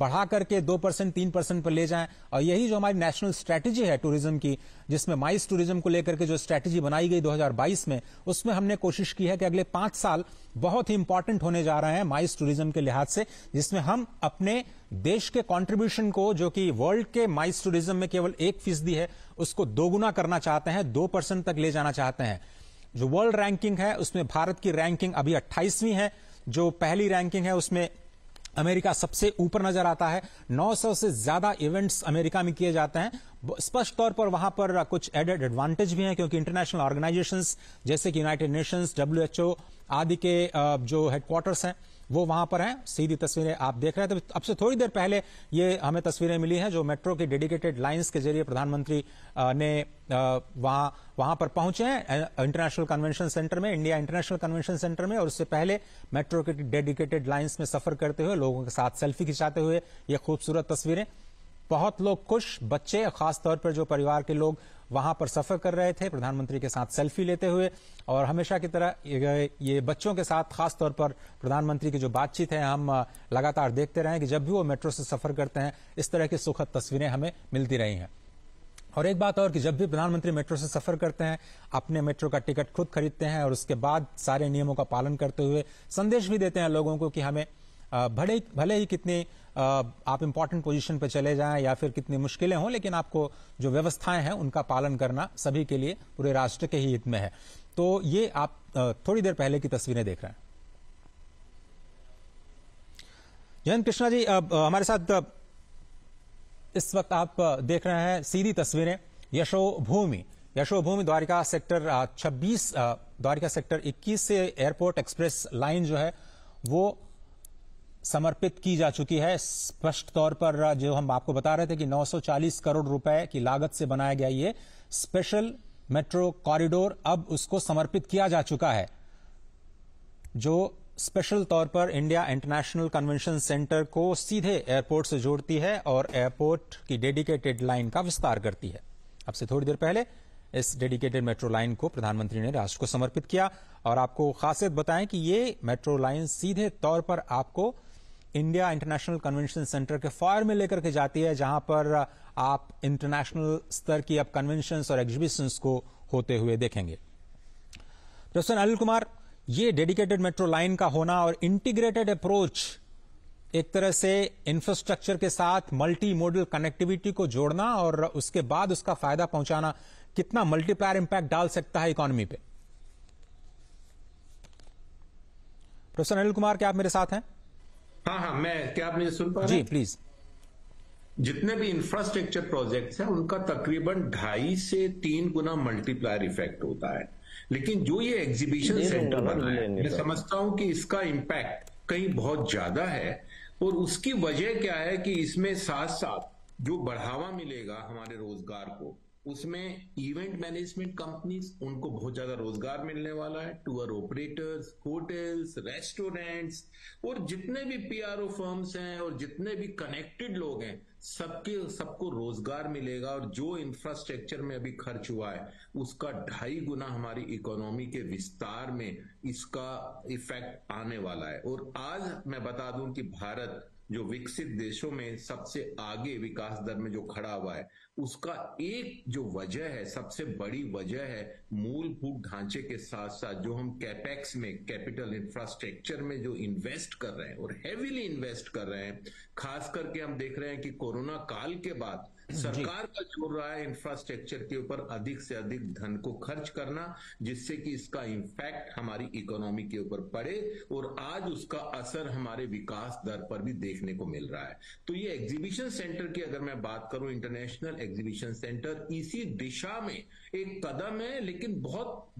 बढ़ा करके 2% 3% पर ले जाएं। और यही जो हमारी नेशनल स्ट्रैटेजी है टूरिज्म की, जिसमें माइस टूरिज्म को लेकर के जो स्ट्रैटेजी बनाई गई 2022 में, उसमें हमने कोशिश की है कि अगले 5 साल बहुत ही इंपॉर्टेंट होने जा रहे हैं माइस टूरिज्म के लिहाज से, जिसमें हम अपने देश के कंट्रीब्यूशन को, जो कि वर्ल्ड के माइस टूरिज्म में केवल 1% है, उसको दोगुना करना चाहते हैं, 2% तक ले जाना चाहते हैं। जो वर्ल्ड रैंकिंग है उसमें भारत की रैंकिंग अभी 28वीं है। जो पहली रैंकिंग है उसमें अमेरिका सबसे ऊपर नजर आता है। 900 से ज्यादा इवेंट्स अमेरिका में किए जाते हैं। स्पष्ट तौर पर वहां पर कुछ एडेड एडवांटेज भी हैं, क्योंकि इंटरनेशनल ऑर्गेनाइजेशंस जैसे कि यूनाइटेड नेशंस, WHO आदि के जो हेडक्वार्टर्स हैं वो वहां पर हैं। सीधी तस्वीरें आप देख रहे हैं। तो अब से थोड़ी देर पहले ये हमें तस्वीरें मिली हैं जो मेट्रो की डेडिकेटेड लाइंस के जरिए प्रधानमंत्री ने वहां पर पहुंचे हैं इंटरनेशनल कन्वेंशन सेंटर में, इंडिया इंटरनेशनल कन्वेंशन सेंटर में। और उससे पहले मेट्रो की डेडिकेटेड लाइंस में सफर करते हुए लोगों के साथ सेल्फी खिंचाते हुए ये खूबसूरत तस्वीरें। बहुत लोग खुश, बच्चे, खासतौर पर जो परिवार के लोग वहां पर सफर कर रहे थे प्रधानमंत्री के साथ सेल्फी लेते हुए। और हमेशा की तरह ये बच्चों के साथ खासतौर पर प्रधानमंत्री की जो बातचीत है हम लगातार देखते रहे कि जब भी वो मेट्रो से सफर करते हैं इस तरह की सुखद तस्वीरें हमें मिलती रही हैं। और एक बात और कि जब भी प्रधानमंत्री मेट्रो से सफर करते हैं अपने मेट्रो का टिकट खुद खरीदते हैं और उसके बाद सारे नियमों का पालन करते हुए संदेश भी देते हैं लोगों को कि हमें भले ही कितनी आप इंपॉर्टेंट पोजीशन पर चले जाएं या फिर कितनी मुश्किलें हों, लेकिन आपको जो व्यवस्थाएं हैं उनका पालन करना सभी के लिए, पूरे राष्ट्र के ही हित में है। तो ये आप थोड़ी देर पहले की तस्वीरें देख रहे हैं। जयंत कृष्णा जी हमारे साथ इस वक्त आप देख रहे हैं सीधी तस्वीरें यशोभूमि द्वारिका सेक्टर 26, द्वारिका सेक्टर 21 से एयरपोर्ट एक्सप्रेस लाइन जो है वो समर्पित की जा चुकी है। स्पष्ट तौर पर जो हम आपको बता रहे थे कि 940 करोड़ रुपए की लागत से बनाया गया ये स्पेशल मेट्रो कॉरिडोर अब उसको समर्पित किया जा चुका है, जो स्पेशल तौर पर इंडिया इंटरनेशनल कन्वेंशन सेंटर को सीधे एयरपोर्ट से जोड़ती है और एयरपोर्ट की डेडिकेटेड लाइन का विस्तार करती है। अब से थोड़ी देर पहले इस डेडिकेटेड मेट्रो लाइन को प्रधानमंत्री ने राष्ट्र को समर्पित किया। और आपको खासियत बताएं कि ये मेट्रो लाइन सीधे तौर पर आपको इंडिया इंटरनेशनल कन्वेंशन सेंटर के फॉयर में लेकर के जाती है, जहां पर आप इंटरनेशनल स्तर की अब कन्वेंशंस और एग्जीबिशंस को होते हुए देखेंगे। प्रोफेसर अनिल कुमार, ये डेडिकेटेड मेट्रो लाइन का होना और इंटीग्रेटेड अप्रोच, एक तरह से इंफ्रास्ट्रक्चर के साथ मल्टी मोडल कनेक्टिविटी को जोड़ना और उसके बाद उसका फायदा पहुंचाना, कितना मल्टीप्लायर इंपैक्ट डाल सकता है इकोनॉमी पे? प्रोफेसर अनिल कुमार, क्या आप मेरे साथ हैं? हाँ, क्या आप मुझे सुन पा रहे हैं? जी प्लीज। जितने भी इंफ्रास्ट्रक्चर प्रोजेक्ट्स हैं उनका तकरीबन 2.5 से 3 गुना मल्टीप्लायर इफेक्ट होता है। लेकिन जो ये एग्जीबिशन सेंटर बना है, मैं समझता हूं कि इसका इम्पैक्ट कहीं बहुत ज्यादा है। और उसकी वजह क्या है कि इसमें साथ साथ जो बढ़ावा मिलेगा हमारे रोजगार को, उसमें इवेंट मैनेजमेंट कंपनीज, उनको बहुत ज्यादा रोजगार मिलने वाला है। टूर ऑपरेटर्स, होटल्स, रेस्टोरेंट्स और जितने भी PRO फर्म्स हैं और जितने भी कनेक्टेड लोग हैं, सबको रोजगार मिलेगा। और जो इंफ्रास्ट्रक्चर में अभी खर्च हुआ है उसका 2.5 गुना हमारी इकोनॉमी के विस्तार में इसका इफेक्ट आने वाला है। और आज मैं बता दूं कि भारत जो विकसित देशों में सबसे आगे विकास दर में जो खड़ा हुआ है, उसका एक जो वजह है, सबसे बड़ी वजह है मूलभूत ढांचे के साथ साथ जो हम कैपेक्स में, कैपिटल इंफ्रास्ट्रक्चर में जो इन्वेस्ट कर रहे हैं और हेवीली इन्वेस्ट कर रहे हैं। खास करके हम देख रहे हैं कि कोरोना काल के बाद सरकार का जोर रहा है इंफ्रास्ट्रक्चर के ऊपर अधिक से अधिक धन को खर्च करना, जिससे कि इसका इम्पैक्ट हमारी इकोनॉमी के ऊपर पड़े और आज उसका असर हमारे विकास दर पर भी देखने को मिल रहा है। तो ये एग्जीबिशन सेंटर की अगर मैं बात करूं, इंटरनेशनल एग्जीबिशन सेंटर इसी दिशा में एक कदम है, लेकिन बहुत